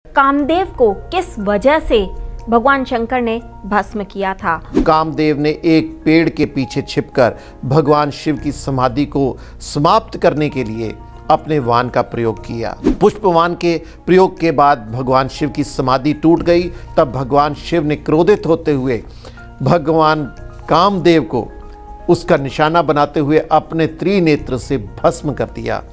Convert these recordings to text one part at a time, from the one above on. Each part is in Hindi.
कामदेव को किस वजह से भगवान शंकर ने भस्म किया था? कामदेव ने एक पेड़ के पीछे छिपकर भगवान शिव की समाधि को समाप्त करने के लिए अपने वाण का प्रयोग किया। पुष्पवान के प्रयोग के बाद भगवान शिव की समाधि टूट गई। तब भगवान शिव ने क्रोधित होते हुए भगवान कामदेव को उसका निशाना बनाते हुए अपने त्रिनेत्र से भस्म कर दिया।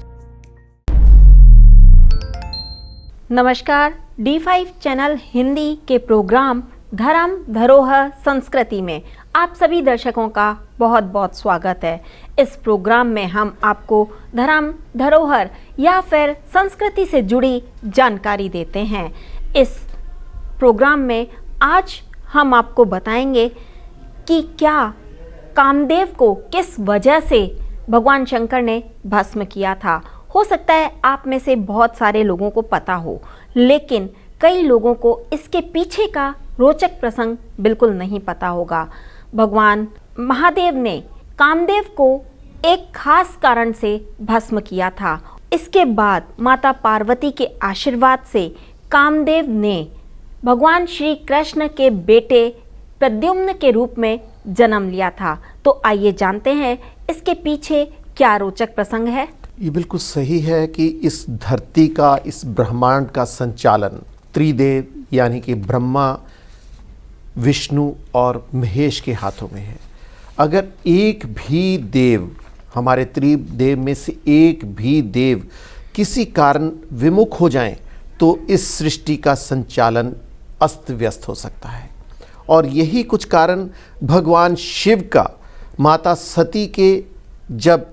नमस्कार, D5 चैनल हिंदी के प्रोग्राम धर्म धरोहर संस्कृति में आप सभी दर्शकों का बहुत बहुत स्वागत है। इस प्रोग्राम में हम आपको धर्म धरोहर या फिर संस्कृति से जुड़ी जानकारी देते हैं। इस प्रोग्राम में आज हम आपको बताएंगे कि क्या कामदेव को किस वजह से भगवान शंकर ने भस्म किया था। हो सकता है आप में से बहुत सारे लोगों को पता हो, लेकिन कई लोगों को इसके पीछे का रोचक प्रसंग बिल्कुल नहीं पता होगा। भगवान महादेव ने कामदेव को एक खास कारण से भस्म किया था। इसके बाद माता पार्वती के आशीर्वाद से कामदेव ने भगवान श्री कृष्ण के बेटे प्रद्युम्न के रूप में जन्म लिया था। तो आइए जानते हैं इसके पीछे क्या रोचक प्रसंग है। ये बिल्कुल सही है कि इस धरती का, इस ब्रह्मांड का संचालन त्रिदेव यानी कि ब्रह्मा, विष्णु और महेश के हाथों में है। अगर एक भी देव, हमारे त्रिदेव में से एक भी देव किसी कारण विमुख हो जाएं, तो इस सृष्टि का संचालन अस्त व्यस्त हो सकता है। और यही कुछ कारण भगवान शिव का माता सती के जब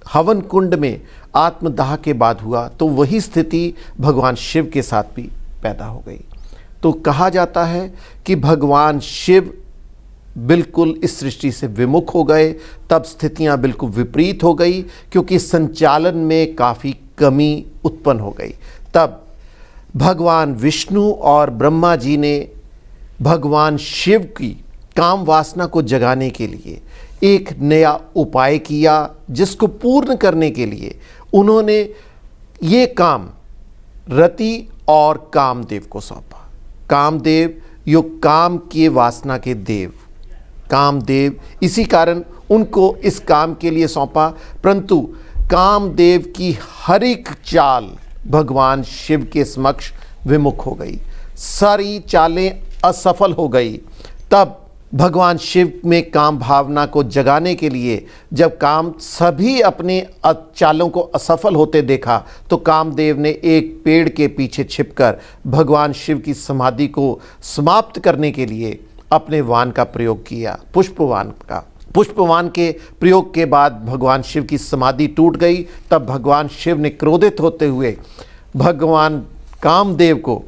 हवन कुंड में आत्मदाह के बाद हुआ, तो वही स्थिति भगवान शिव के साथ भी पैदा हो गई। तो कहा जाता है कि भगवान शिव बिल्कुल इस सृष्टि से विमुख हो गए। तब स्थितियां बिल्कुल विपरीत हो गई, क्योंकि संचालन में काफ़ी कमी उत्पन्न हो गई। तब भगवान विष्णु और ब्रह्मा जी ने भगवान शिव की काम वासना को जगाने के लिए एक नया उपाय किया, जिसको पूर्ण करने के लिए उन्होंने ये काम रति और कामदेव को सौंपा। कामदेव यो काम किए वासना के देव, कामदेव, इसी कारण उनको इस काम के लिए सौंपा। परंतु कामदेव की हर एक चाल भगवान शिव के समक्ष विमुख हो गई, सारी चालें असफल हो गई। तब भगवान शिव में काम भावना को जगाने के लिए जब काम सभी अपने चालों को असफल होते देखा, तो कामदेव ने एक पेड़ के पीछे छिपकर भगवान शिव की समाधि को समाप्त करने के लिए अपने वाण का प्रयोग किया, पुष्पवान का। पुष्पवान के प्रयोग के बाद भगवान शिव की समाधि टूट गई। तब भगवान शिव ने क्रोधित होते हुए भगवान कामदेव को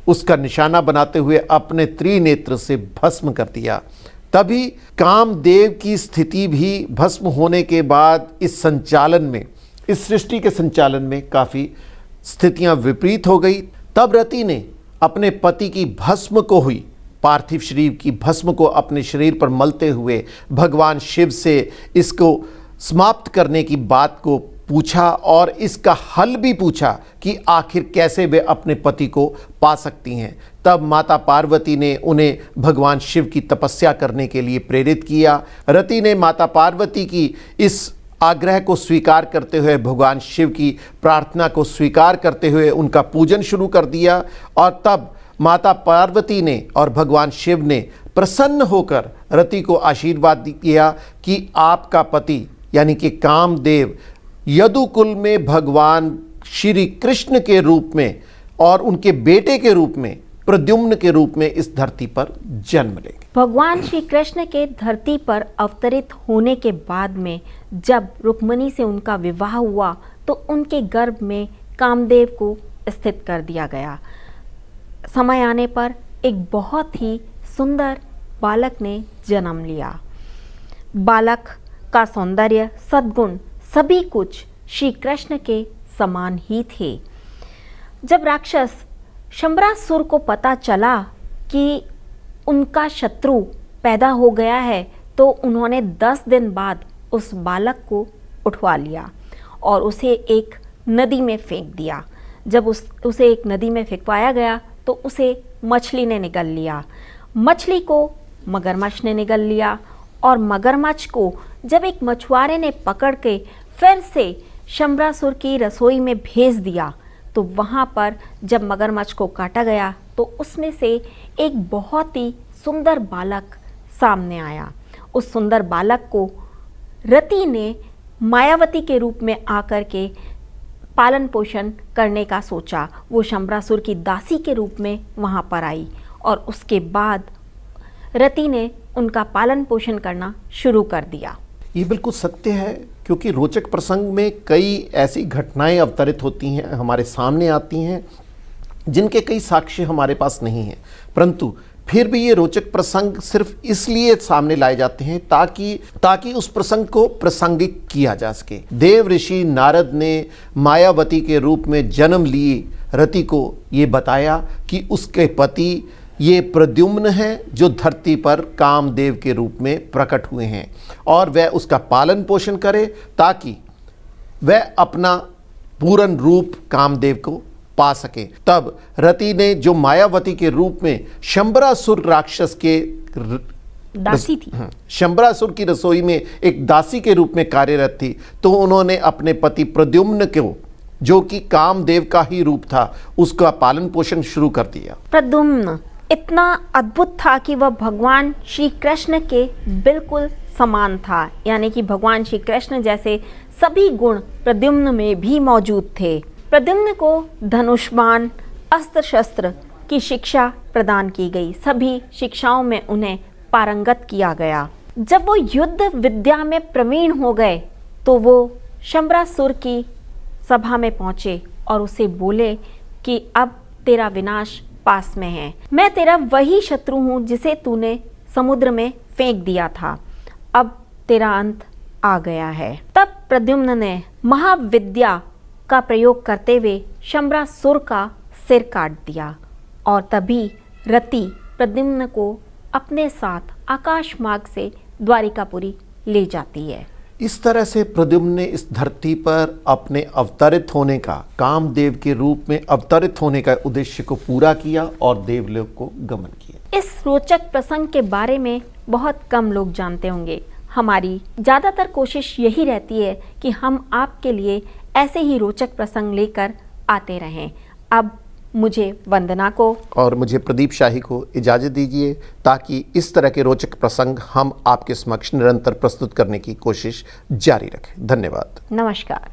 उसका निशाना बनाते हुए अपने त्रिनेत्र से भस्म कर दिया। तभी कामदेव की स्थिति भी भस्म होने के बाद इस संचालन में, इस सृष्टि के संचालन में काफ़ी स्थितियां विपरीत हो गई। तब रति ने अपने पति की भस्म को हुई, पार्थिव शरीर की भस्म को अपने शरीर पर मलते हुए भगवान शिव से इसको समाप्त करने की बात को पूछा और इसका हल भी पूछा कि आखिर कैसे वे अपने पति को पा सकती हैं। तब माता पार्वती ने उन्हें भगवान शिव की तपस्या करने के लिए प्रेरित किया। रति ने माता पार्वती की इस आग्रह को स्वीकार करते हुए, भगवान शिव की प्रार्थना को स्वीकार करते हुए उनका पूजन शुरू कर दिया। और तब माता पार्वती ने और भगवान शिव ने प्रसन्न होकर रति को आशीर्वाद दिया कि आपका पति यानी कि कामदेव यदुकुल में भगवान श्री कृष्ण के रूप में और उनके बेटे के रूप में, प्रद्युम्न के रूप में इस धरती पर जन्म लेंगे। भगवान श्री कृष्ण के धरती पर अवतरित होने के बाद में जब रुक्मिणी से उनका विवाह हुआ, तो उनके गर्भ में कामदेव को स्थित कर दिया गया। समय आने पर एक बहुत ही सुंदर बालक ने जन्म लिया। बालक का सौंदर्य, सद्गुण, सभी कुछ श्री कृष्ण के समान ही थे। जब राक्षस शंबरासुर को पता चला कि उनका शत्रु पैदा हो गया है, तो उन्होंने 10 दिन बाद उस बालक को उठवा लिया और उसे एक नदी में फेंक दिया। जब उसे एक नदी में फेंकवाया गया तो उसे मछली ने निगल लिया, मछली को मगरमच्छ ने निगल लिया, और मगरमच्छ को जब एक मछुआरे ने पकड़ के फिर से शंबरासुर की रसोई में भेज दिया तो वहाँ पर जब मगरमच्छ को काटा गया तो उसमें से एक बहुत ही सुंदर बालक सामने आया। उस सुंदर बालक को रति ने मायावती के रूप में आकर के पालन पोषण करने का सोचा। वो शंबरासुर की दासी के रूप में वहाँ पर आई और उसके बाद रति ने उनका पालन पोषण करना शुरू कर दिया। ये बिल्कुल सत्य है, क्योंकि रोचक प्रसंग में कई ऐसी घटनाएं अवतरित होती हैं, हमारे सामने आती हैं, जिनके कई साक्ष्य हमारे पास नहीं हैं, परंतु फिर भी ये रोचक प्रसंग सिर्फ इसलिए सामने लाए जाते हैं ताकि उस प्रसंग को प्रासंगिक किया जा सके। देव ऋषि नारद ने मायावती के रूप में जन्म लिए रति को ये बताया कि उसके पति ये प्रद्युम्न हैं जो धरती पर कामदेव के रूप में प्रकट हुए हैं और वह उसका पालन पोषण करे ताकि वह अपना पूर्ण रूप कामदेव को पा सके। तब रति ने जो मायावती के रूप में शंबरासुर राक्षस के दासी थी, शंबरासुर की रसोई में एक दासी के रूप में कार्यरत थी, तो उन्होंने अपने पति प्रद्युम्न को, जो कि कामदेव का ही रूप था, उसका पालन पोषण शुरू कर दिया। प्रद्युम्न इतना अद्भुत था कि वह भगवान श्री कृष्ण के बिल्कुल समान था, यानी कि भगवान श्री कृष्ण जैसे सभी गुण प्रद्युम्न में भी मौजूद थे। प्रद्युम्न को धनुष्मान, अस्त्र शस्त्र की शिक्षा प्रदान की गई, सभी शिक्षाओं में उन्हें पारंगत किया गया। जब वो युद्ध विद्या में प्रवीण हो गए तो वो शंबरासुर की सभा में पहुंचे और उसे बोले कि अब तेरा विनाश पास में है, मैं तेरा वही शत्रु हूं जिसे तूने समुद्र में फेंक दिया था, अब तेरा अंत आ गया है। तब प्रद्युम्न ने महाविद्या का प्रयोग करते हुए शंबरासुर का सिर काट दिया और तभी रति प्रद्युम्न को अपने साथ आकाश मार्ग से द्वारिकापुरी ले जाती है। इस तरह से प्रद्युम्न ने इस धरती पर अपने अवतरित होने का, कामदेव के रूप में अवतरित होने का उद्देश्य को पूरा किया और देवलोक को गमन किया। इस रोचक प्रसंग के बारे में बहुत कम लोग जानते होंगे। हमारी ज़्यादातर कोशिश यही रहती है कि हम आपके लिए ऐसे ही रोचक प्रसंग लेकर आते रहें। अब मुझे वंदना को और मुझे प्रदीप शाही को इजाज़त दीजिए ताकि इस तरह के रोचक प्रसंग हम आपके समक्ष निरंतर प्रस्तुत करने की कोशिश जारी रखें। धन्यवाद। नमस्कार।